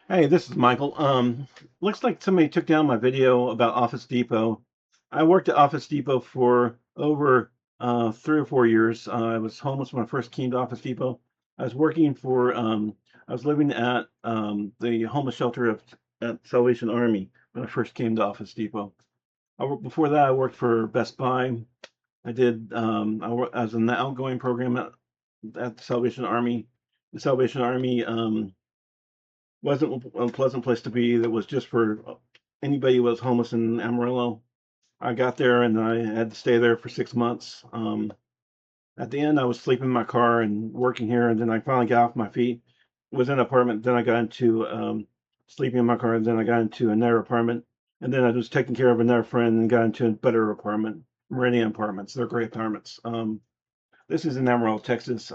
Hey, this is Michael. Looks like somebody took down my video about Office Depot. I worked at Office Depot for over 3 or 4 years. I was homeless when I first came to Office Depot. I was working for, I was living at the homeless shelter at Salvation Army when I first came to Office Depot. Before that, I worked for Best Buy. I was in the outgoing program at the Salvation Army. The Salvation Army. Wasn't a pleasant place to be. That was just for anybody who was homeless in Amarillo. I got there and I had to stay there for 6 months. At the end, I was sleeping in my car and working here, and then I finally got off my feet. Was in an apartment. Then I got into sleeping in my car, and then I got into another apartment, and then I was taking care of another friend and got into a better apartment, Meridian Apartments. They're great apartments. This is in Amarillo, Texas.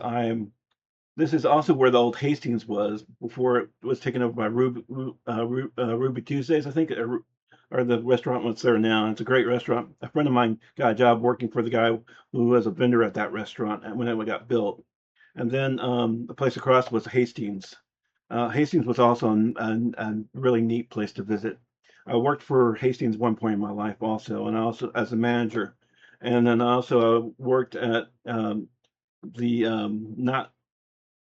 This is also where the old Hastings was before it was taken over by Ruby Tuesdays, I think, or the restaurant that's there now. It's a great restaurant. A friend of mine got a job working for the guy who was a vendor at that restaurant when it got built. And then the place across was Hastings. Hastings was also a really neat place to visit. I worked for Hastings one point in my life also, and also as a manager. And then I also worked at the not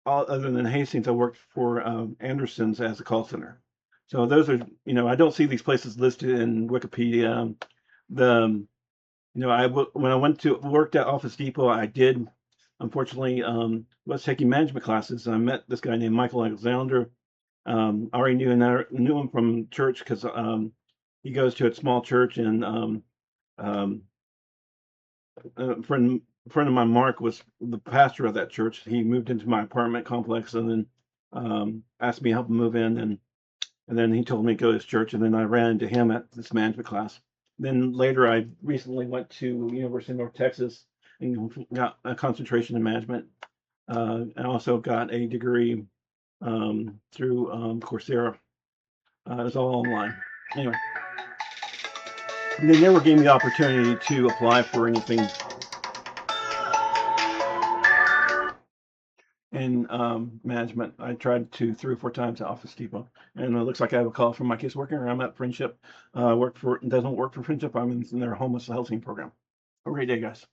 all other than Hastings, I worked for Andersons as a call center. So those are, I don't see these places listed in Wikipedia. The, when I went to worked at Office Depot, I did, unfortunately, was taking management classes. I met this guy named Michael Alexander. I already knew him from church because he goes to a small church, and um, friend of mine, Mark, was the pastor of that church. He moved into my apartment complex and then asked me to help him move in, and then he told me to go to his church, and then I ran into him at this management class. Then later, I recently went to University of North Texas and got a concentration in management. I also got a degree through Coursera. It was all online. Anyway, they never gave me the opportunity to apply for anything in management. I tried 3 or 4 times at Office Depot, and it looks like I have a call from my case worker. I'm at Friendship. Doesn't work for Friendship. I'm in their homeless housing program. Have a great day, guys.